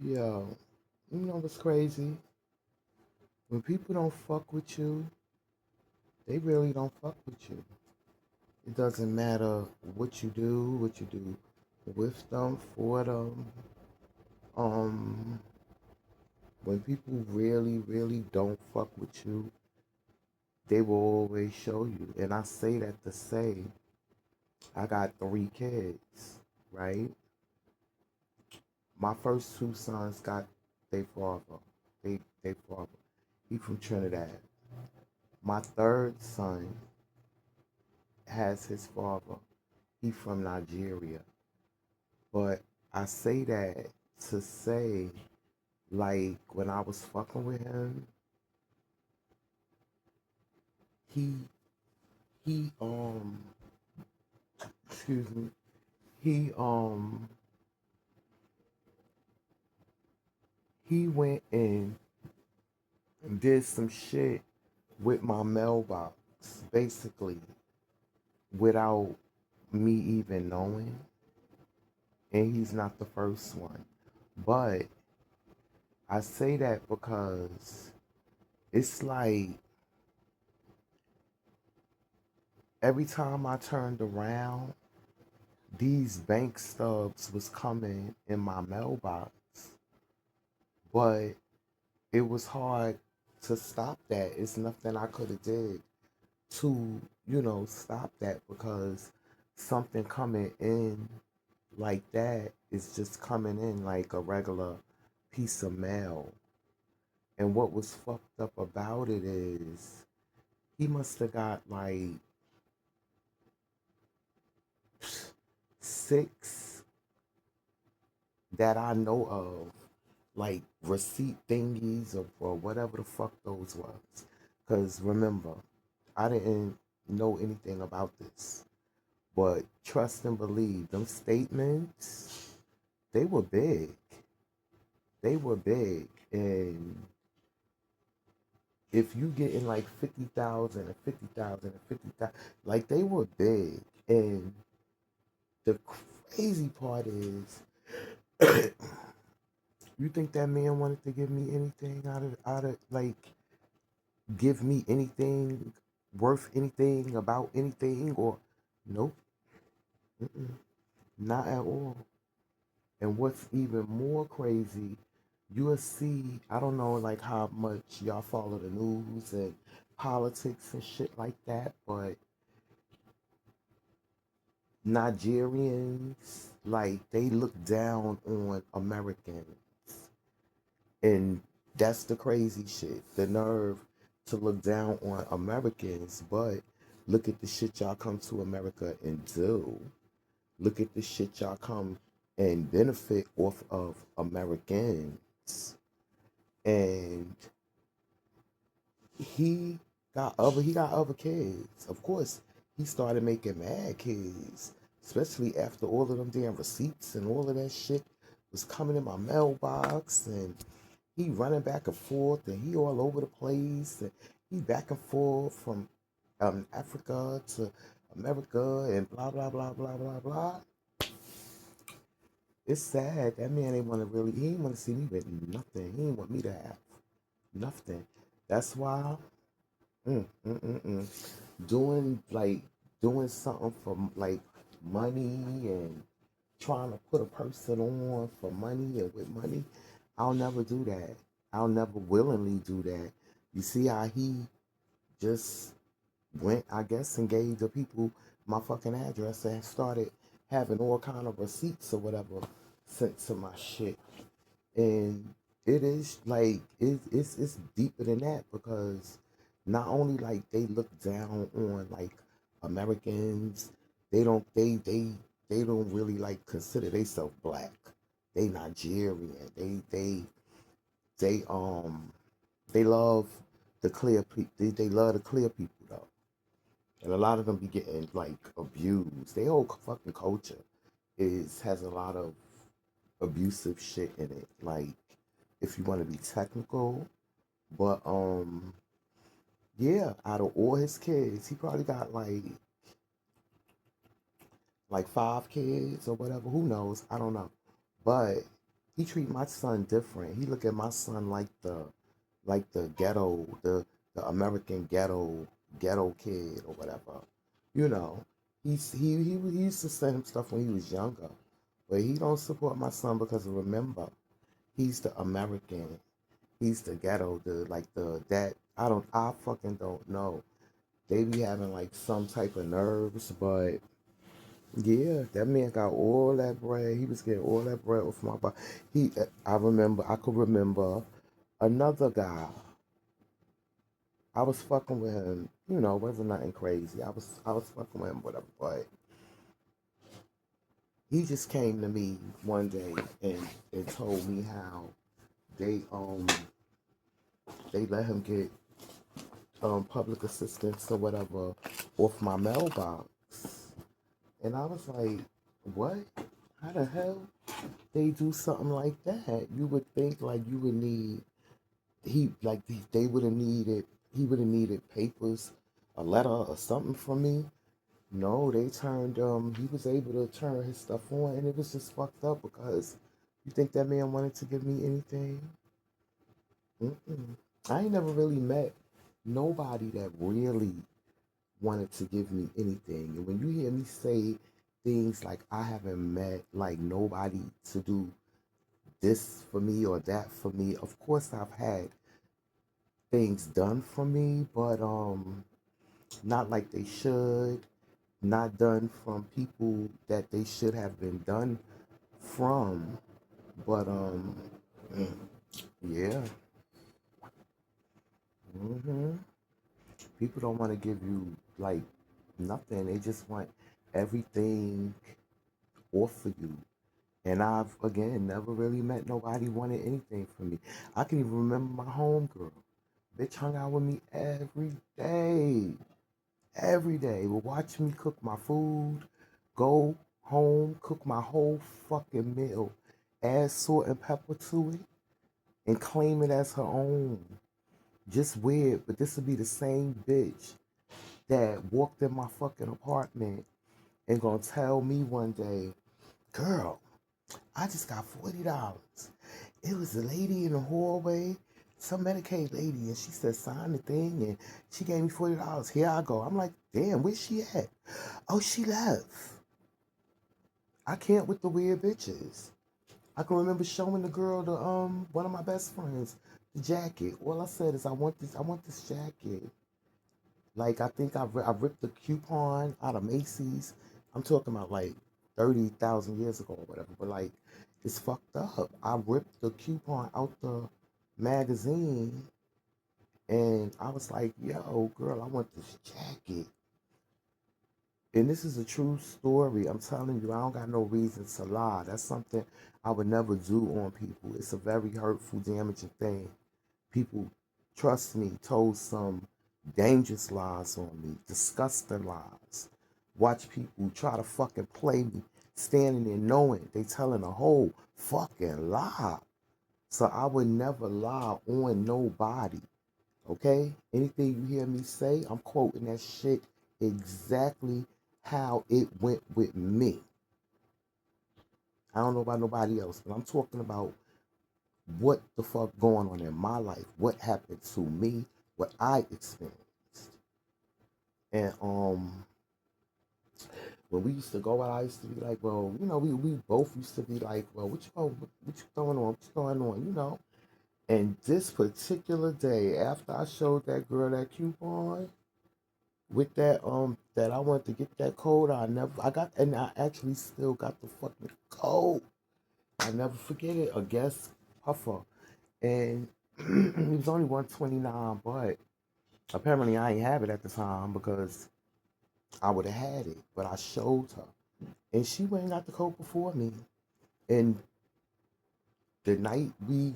Yo, you know what's crazy? When people don't fuck with you, they really don't fuck with you. It doesn't matter what you do with them, for them. Um, when people really, really don't fuck with you, they will always show you. And I say that to say, I got three kids, right? My first two sons got their father. They father. He from Trinidad. My third son has his father. He from Nigeria. But I say that to say, like, when I was fucking with him, he he excuse me, he he went in and did some shit with my mailbox, basically, without me even knowing. And he's not the first one. But I say that because it's like every time I turned around, these bank stubs was coming in my mailbox, but it was hard to stop that. It's nothing I could have did to, stop that because something coming in like that is just coming in like a regular piece of mail. And what was fucked up about it is he must have got like six that I know of, like receipt thingies or whatever the fuck those was. Because remember, I didn't know anything about this. But trust and believe, them statements, they were big. They were big. And if you getting like 50,000 and 50,000 and 50,000, like they were big. And the crazy part is, you think that man wanted to give me anything out of like give me anything worth anything about anything or nope, mm-mm, not at all. And what's even more crazy, you'll see, I don't know like how much y'all follow the news and politics and shit like that, but Nigerians, like they look down on Americans. And that's the crazy shit. The nerve to look down on Americans, but look at the shit y'all come to America and do. Look at the shit y'all come and benefit off of Americans. And he he got other kids. Of course, he started making mad kids, especially after all of them damn receipts and all of that shit was coming in my mailbox and he running back and forth and he all over the place and he back and forth from Africa to America and blah blah blah blah blah blah. It's sad. That man ain't want to really. He ain't want to see me with nothing. He ain't want me to have nothing. That's why mm. doing like doing something for like money and trying to put a person on for money and with money. I'll never do that. I'll never willingly do that. You see how he just went, I guess, and gave the people my fucking address and started having all kind of receipts or whatever sent to my shit. And it is like it's deeper than that because not only like they look down on like Americans, they don't they don't really like consider themselves black. They Nigerian. They they love the clear people. They love the clear people though, and a lot of them be getting like abused. Their whole fucking culture is has a lot of abusive shit in it. Like if you want to be technical, but yeah, out of all his kids, he probably got like five kids or whatever. Who knows? I don't know, but He treat my son different. He look at my son like the ghetto, the American ghetto kid or whatever. You know, he used to send him stuff when he was younger, but he don't support my son because remember, he's the American. He's the ghetto, the like the that I fucking don't know. They be having like some type of nerves, but yeah, that man got all that bread. He was getting all that bread off my back. I could remember another guy. I was fucking with him. You know, wasn't nothing crazy. I was fucking with him, whatever. But he just came to me one day and told me how they um they let him get public assistance or whatever off my mailbox, and I was like, what? How the hell they do something like that? You would think like you would need they would have needed he would have needed papers, a letter or something from me. No, they turned he was able to turn his stuff on and it was just fucked up because you think that man wanted to give me anything? Mm-mm. I ain't never really met nobody that really wanted to give me anything. And when you hear me say things like I haven't met like nobody to do this for me or that for me, of course I've had things done for me, but not like they should, not done from people that they should have been done from. But mm, yeah, hmm people don't want to give you like nothing. They just want everything off of you. And I've again never really met nobody wanted anything from me. I can even remember my homegirl. Bitch hung out with me every day. Every day. Would watch me cook my food, go home, cook my whole fucking meal, add salt and pepper to it, and claim it as her own. Just weird, but this would be the same bitch that walked in my fucking apartment and gonna tell me one day, girl, I just got $40. It was a lady in the hallway, some Medicaid lady, and she said, sign the thing, and she gave me $40. Here I go. I'm like, damn, where's she at? Oh, she left. I can't with the weird bitches. I can remember showing the girl the one of my best friends the jacket. All I said is I want this jacket. Like I think I ripped the coupon out of Macy's. I'm talking about like 30,000 years ago or whatever. But like it's fucked up. I ripped the coupon out the magazine and I was like, yo, girl, I want this jacket. And this is a true story. I'm telling you, I don't got no reason to lie. That's something I would never do on people. It's a very hurtful, damaging thing. People, trust me, told some dangerous lies on me, disgusting lies. Watch people try to fucking play me, standing there knowing they telling a whole fucking lie. So I would never lie on nobody. Okay? Anything you hear me say, I'm quoting that shit exactly how it went with me. I don't know about nobody else, but I'm talking about what the fuck going on in my life, what happened to me, what I experienced. And when we used to go out, I used to be like, well, you know, we both used to be like, well, what you going on? What's going on? You know? And this particular day, after I showed that girl that coupon with that I wanted to get that code, I got and I actually still got the fucking code. I never forget it. A guest puffer. And it was only 129, but apparently I ain't have it at the time because I would have had it. But I showed her. And she went and got the code before me. And the night we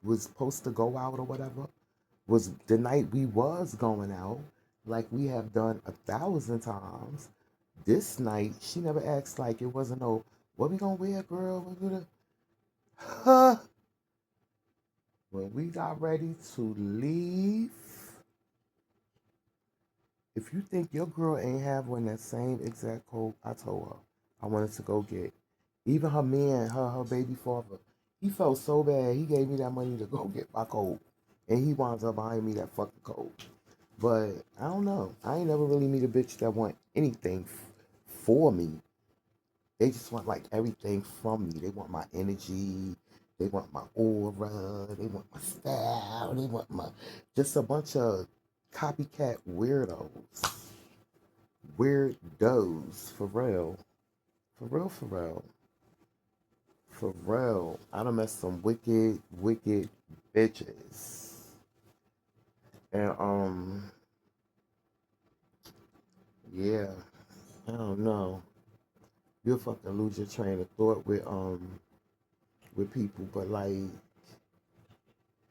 was supposed to go out or whatever was the night we was going out, like we have done 1,000 times. This night, she never asked like it wasn't no, what we gonna wear, girl? What we gonna huh? When we got ready to leave, if you think your girl ain't have one that same exact coat I told her I wanted to go get, even her man, her baby father, He felt so bad. He gave me that money to go get my coat, and he winds up buying me that fucking coat. But I don't know. I ain't never really meet a bitch that want anything for me. They just want like everything from me. They want my energy. They want my aura. They want my style. They want my just a bunch of copycat weirdos. Weirdos for real. For real, for real. For real. I done met some wicked, wicked bitches. And yeah, I don't know. You'll fucking lose your train of thought with people, but like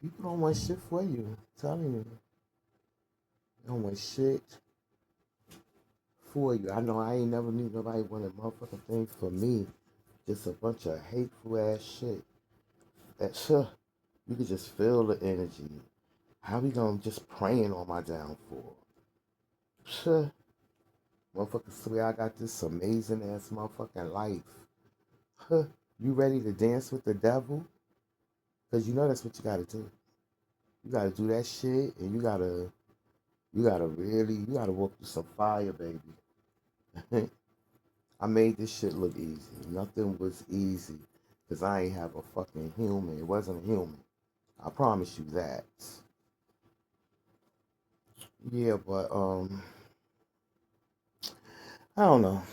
people don't want shit for you. I'm telling you. They don't want shit for you. I know I ain't never knew nobody wanted motherfucking things for me. Just a bunch of hateful ass shit. That you could just feel the energy. How we gonna just praying on my downfall? Sure. Motherfucker swear I got this amazing ass motherfucking life. Huh. You ready to dance with the devil? Cause you know that's what you gotta do. You gotta do that shit and you gotta walk through some fire, baby. I made this shit look easy. Nothing was easy. Cause I ain't have a fucking human. It wasn't a human. I promise you that. Yeah, but I don't know.